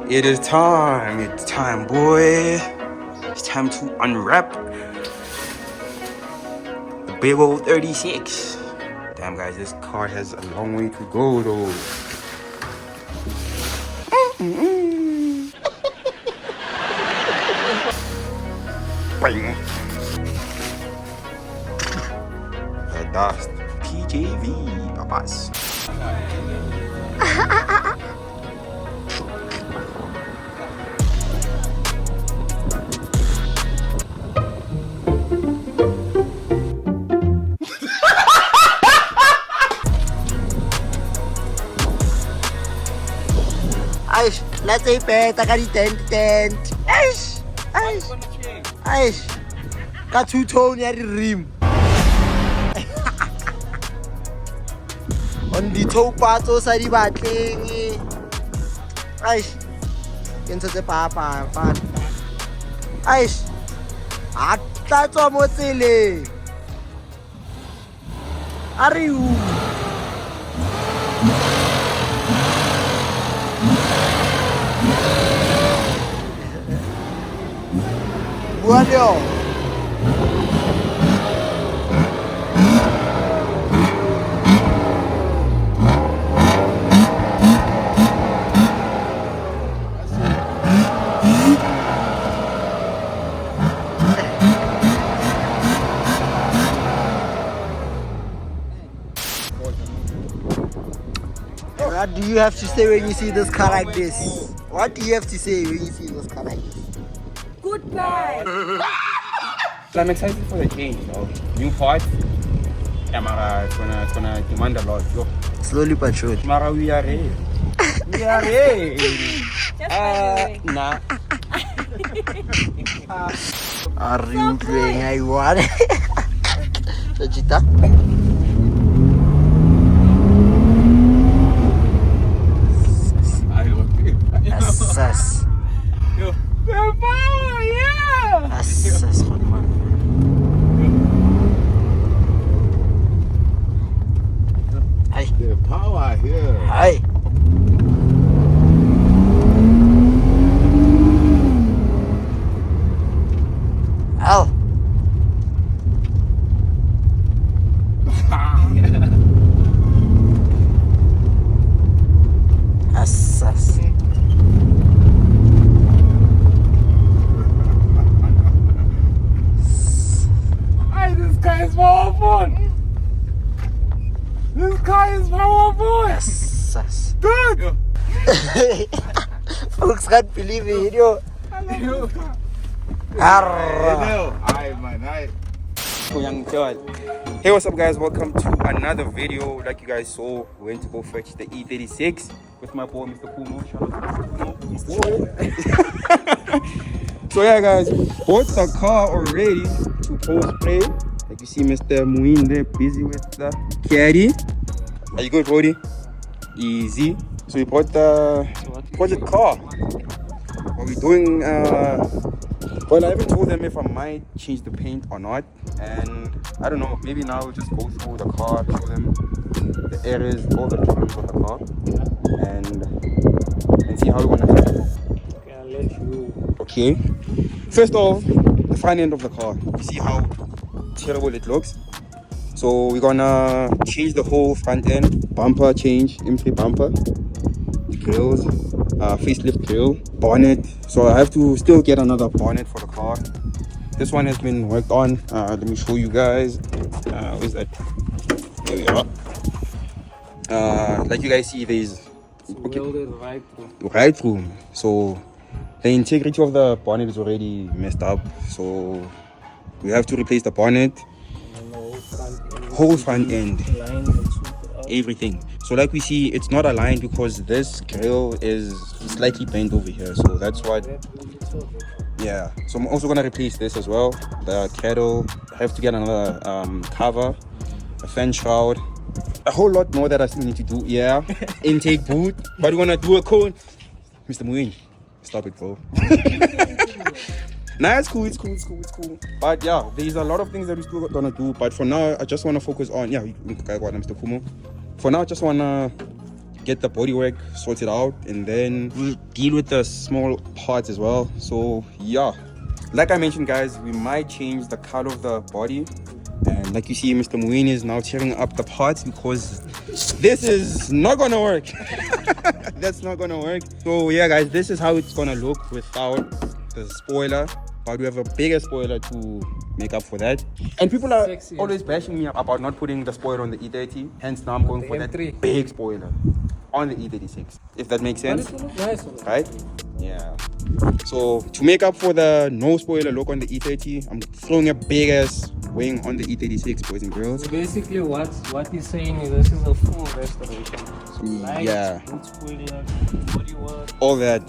It is time. It's time, boy. It's time to unwrap the BMW E36. Damn, guys, this car has a long way to go, though. Bang. The dust. PJV, papas. Aish, let's say peta ka di tent. Aish. Ka two-tone ya di rim. On the toe parts o sa di batleng. Aish. Ke ntse tse papa fa. Aish. A tla tswa mo tseleng. Are you? Bueno. What do you have to say when you see this car like this? What do you have to say when you see this car like this? Goodbye. So I'm excited for the change, new parts. Yeah, Mara, it's gonna demand a lot. Yo. Slowly but surely. Mara, we are ready. We are ready. Nah. Are you playing? I want it. Sajita. Assas. Yo. Yeah. Assas, man. Hi. The power here. Hi. Al. Assas. This car is powerful. This car is powerful. Assas. Good. Folks can't believe it, yo. Hey, what's up, guys? Welcome to another video. Like you guys saw, we went to go fetch the E36 with my boy Mr. Kumo. Shout out to Mr. Kumo. So yeah, guys, bought the car already to ProSpray. Like you see Mr. Muin there busy with the caddy. Are you good, Roddy? Easy. So we bought the car. What we're doing, well, I haven't told them if I might change the paint or not, and I don't know, maybe now we'll just go through the car, show them the errors, all the problems on the car, and see how we want to fix it. Okay, I'll let you. Okay, first off, the front end of the car. You see how terrible it looks. So we're gonna change the whole front end, bumper change, M3 bumper, grills, facelift grill, bonnet. So I have to still get another bonnet for the car. This one has been worked on. Let me show you guys. Where's that? There we are. Like you guys see, there's Welded right through. right through. So the integrity of the bonnet is already messed up. So we have to replace the bonnet, And the whole front end, line and super out. everything. So like we see, it's not aligned because this grill is slightly bent over here. So that's what. Yeah, so I'm also gonna replace this as well. The kettle, I have to get another cover, a fan shroud, a whole lot more that I still need to do. Yeah, intake boot, but we're gonna do a cone. Mr. Muin, stop it, bro. Nah, it's cool. But yeah, there's a lot of things that we're still gonna do. But for now, I just wanna focus on Mr. Kumo. For now, I just wanna get the bodywork sorted out, and then we'll deal with the small parts as well. So yeah, like I mentioned, guys, we might change the color of the body. And like you see, Mr. Muini is now tearing up the parts because this is not gonna work. That's not gonna work. So yeah, guys, this is how it's gonna look without the spoiler. But we have a bigger spoiler to make up for that. And people are Sexy. always bashing me about not putting the spoiler on the E30. Hence now I'm going The for that M3. big spoiler on the E36. If that makes But sense. it will look nice on the Right? Yeah. So to make up for the no spoiler look on the E30, I'm throwing a big ass wing on the E36, boys and girls. So basically what he's saying is this is a full restoration. So lights, Yeah. boot spoiler, bodywork, All that.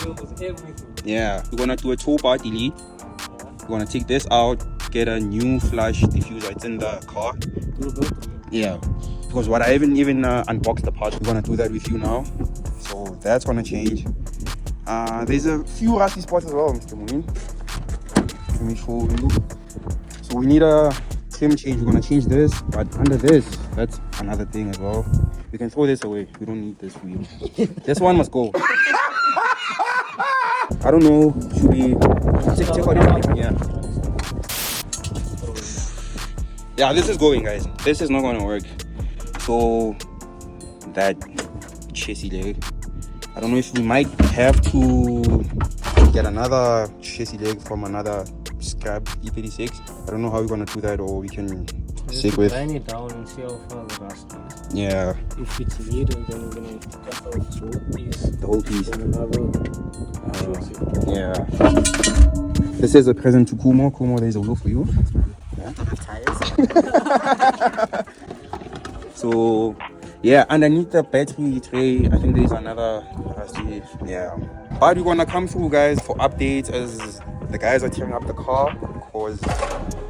wheels, everything. Yeah. We're gonna do a tow-bar delete. We're gonna take this out, get a new flush diffuser. It's in the car. We'll go through it. Yeah. Because what I haven't even unboxed the parts. We're gonna do that with you now. So that's gonna change. There's a few rusty spots as well, Mr. Moon. Let me show you. So we need a trim change. We're gonna change this, but under this, that's another thing as well. We can throw this away. We don't need this wheel. This one must go. I don't know. Should we check out everything? Yeah. Yeah, this is going, guys. This is not gonna work. So that chassis leg. I don't know if we might have to get another chassis leg from another scrap E36. I don't know how we're gonna do that, or we can stick with. Grind it down and see how far the rust is. Yeah, If it's needed, then we're gonna cut out this whole piece. the whole piece. Then another. Yeah. This is a present to Kumo. Kumo, there's a wheel for you. Yeah. So yeah, underneath the battery tray, I think there's another rusty. Yeah. But we're gonna come through, guys, for updates as the guys are tearing up the car, because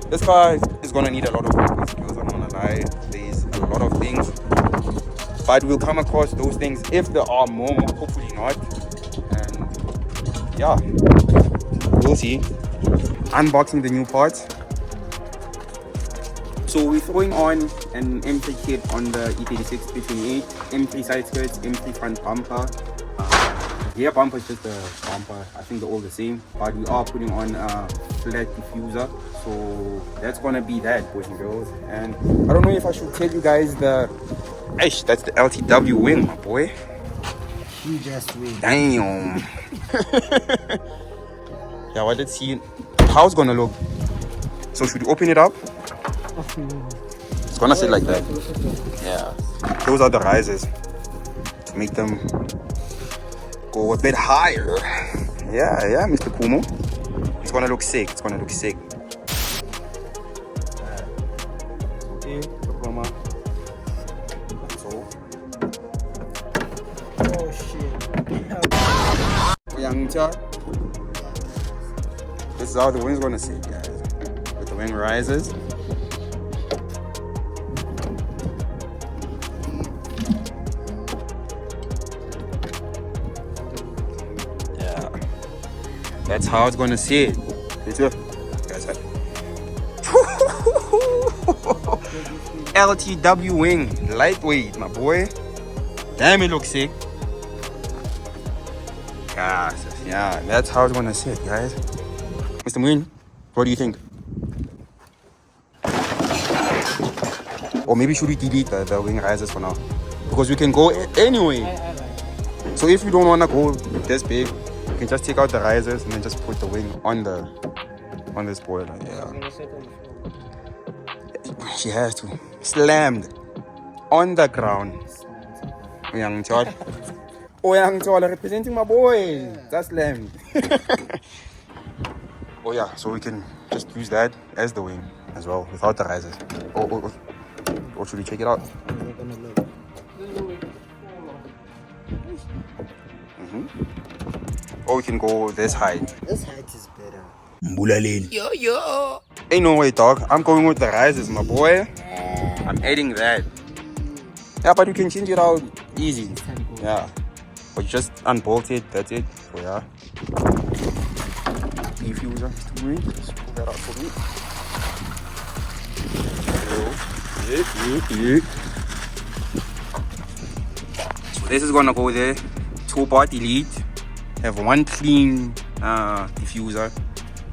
this car is gonna need a lot of work. I'm not gonna lie, there's a lot of things, but we'll come across those things if there are more. Hopefully not. And yeah, we'll see. Unboxing the new parts. So we're throwing on an M3 kit on the E36 328, M3 side skirts, M3 front bumper. Rear bumper is just a bumper. I think they're all the same, but we are putting on a flat diffuser. So that's gonna be that, boys and girls. And I don't know if I should tell you guys that's the LTW wing, my boy. You just win. Damn. Yeah, well, let's see how it's gonna look. So should we open it up? It's gonna sit like that. Yeah. Those are the risers to make them go a bit higher. Yeah, Mr. Kumo. It's gonna look sick. It's gonna look sick. Okay, Mama. So. Oh shit. This is how the wing's gonna sit, guys. With the wing risers. Yeah. That's how it's gonna sit. Guys, LTW wing, lightweight, my boy. Damn, it looks sick. Yeah, that's how it's gonna sit, guys. Mr. Moon, what do you think? Or maybe should we delete the wing risers for now? Because we can go anyway. I like it. So if you don't wanna go this big, you can just take out the risers and then just put the wing on the spoiler. Yeah. I'm gonna set on the floor. She has to. Slammed on the ground. Young Todd. Oh, Young Todd, representing my boy. That's slammed. Oh yeah, so we can just use that as the wing as well without the risers. Or should we check it out? Or we can go this height. This height is better. Mbulaleni. Yo. Ain't no way, dog. I'm going with the risers, my boy. I'm adding that. Yeah, but you can change it out easy. Yeah. But just unbolt it, that's it. So yeah. Diffuser to me. Just pull that out for me. Yeah. This is gonna go there. 2-part elite. Have one clean diffuser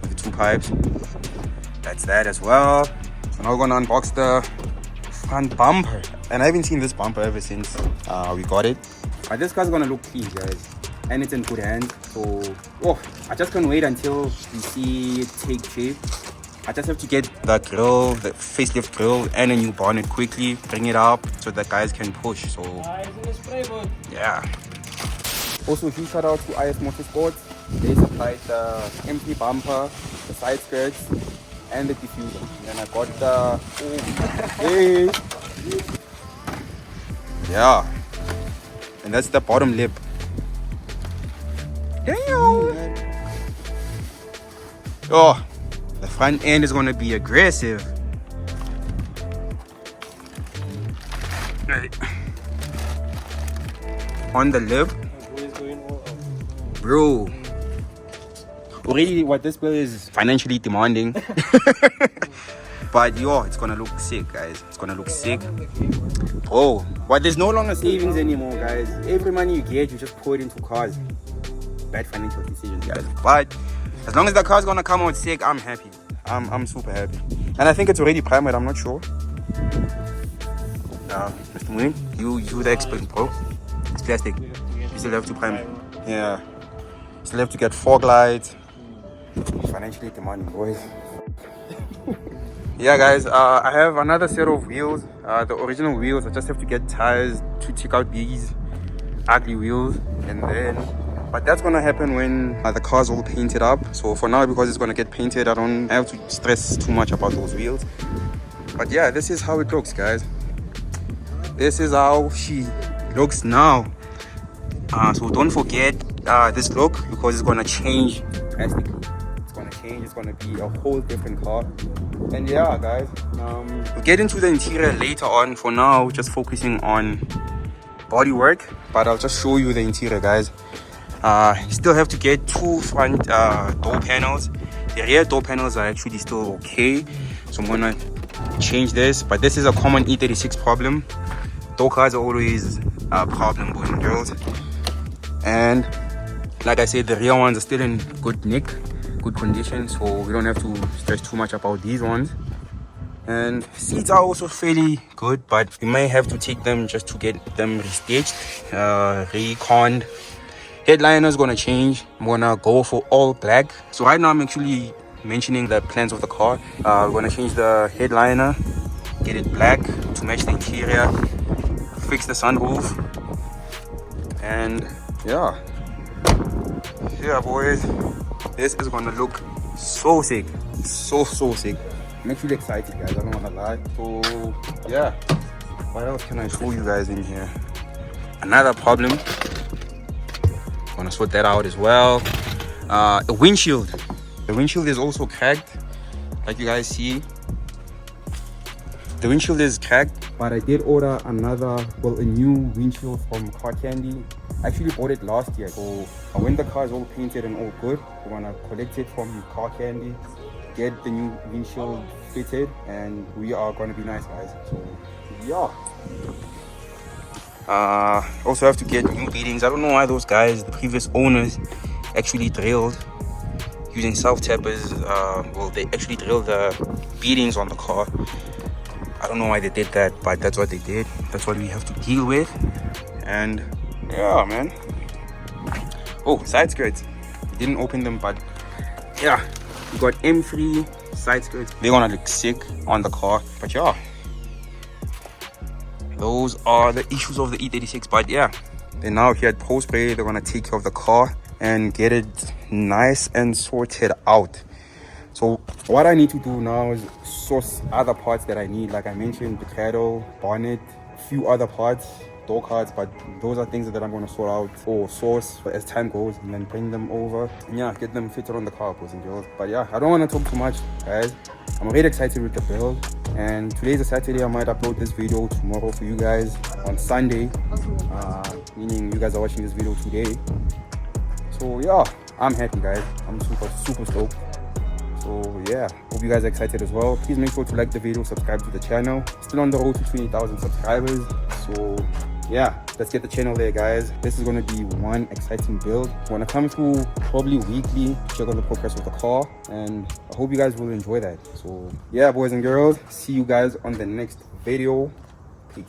with the 2 pipes. That's that as well. So now we're gonna unbox the front bumper. And I haven't seen this bumper ever since we got it. But this car's gonna look clean, guys. And it's in good hands. So, I just can't wait until we see it take shape. I just have to get the grill, the facelift grill, and a new bonnet quickly. Bring it up so that guys can push. So, yeah. Also, huge shout out to IS Motorsports. They supplied the empty bumper, the side skirts, and the diffuser. And then I got the hey. Yeah. And that's the bottom lip. Damn. Oh, the front end is gonna be aggressive. Right. On the lip. Bro, already what this build is financially demanding. But yo, it's gonna look sick, guys. It's gonna look sick. Oh, but there's no longer savings anymore, guys. Every money you get, you just pour it into cars. Bad financial decisions, guys. But as long as the car's gonna come out sick, I'm happy. I'm super happy. And I think it's already primed, I'm not sure. Mr. Moon, you the expert, bro. It's plastic. You still have to prime it. Yeah. Still have to get fog lights. Financially demanding, boys. Yeah, guys, I have another set of wheels. The original wheels. I just have to get tires to take out these ugly wheels, and then. But that's gonna happen when the car's all painted up. So for now, because it's gonna get painted, I don't have to stress too much about those wheels. But yeah, this is how it looks, guys. This is how she looks now. So don't forget this look, because it's gonna change drastically. It's gonna change. It's gonna be a whole different car. And yeah, guys, we'll get into the interior later on. For now, just focusing on bodywork. But I'll just show you the interior, guys. You still have to get 2 front door panels. The rear door panels are actually still okay, so I'm gonna change this. But this is a common E36 problem. Door cars are always a problem, boys and girls. And like I said, the rear ones are still in good condition, so we don't have to stress too much about these ones. And seats are also fairly good, but we may have to take them just to get them restaged, reconned. Headliner is gonna change. I'm gonna go for all black. So right now I'm actually mentioning the plans of the car. We're gonna change the headliner, get it black to match the interior, fix the sunroof, and yeah, boys, this is gonna look so sick, so sick. I'm actually excited, guys. I don't wanna lie. So yeah, what else can I show you guys in here? Another problem. Gonna sort that out as well. A windshield. The windshield is also cracked, like you guys see. The windshield is cracked, but I did order a new windshield from Car Candy. I actually bought it last year, so when the car is all painted and all good, we're gonna collect it from Car Candy, get the new windshield fitted, and we are gonna be nice, guys. So yeah. Also have to get new beadings. I don't know why those guys, the previous owners, actually drilled using self-tappers. Well, they actually drilled the beadings on the car. I don't know why they did that, but that's what they did. That's what we have to deal with. And yeah, man. Oh, side skirts. Didn't open them, but yeah, we got M3 side skirts. They're gonna look sick on the car, but yeah, those are the issues of the E36. But yeah, they're now here at ProSpray. They're gonna take care of the car and get it nice and sorted out. So what I need to do now is source other parts that I need. Like I mentioned, the cradle, bonnet, a few other parts, door cards, but those are things that I'm going to sort out or source as time goes, and then bring them over and yeah, get them fitted on the car, boys and girls. But yeah, I don't want to talk too much, guys. I'm really excited with the build, and today's a Saturday. I might upload this video tomorrow for you guys on Sunday, meaning you guys are watching this video today. So yeah, I'm happy, guys. I'm super stoked. So yeah, hope you guys are excited as well. Please make sure to like the video, subscribe to the channel. Still on the road to 20,000 subscribers. So yeah, let's get the channel there, guys. This is going to be one exciting build. I'm going to come through probably weekly, check on the progress of the car, and I hope you guys will enjoy that. So yeah, boys and girls, see you guys on the next video. Peace.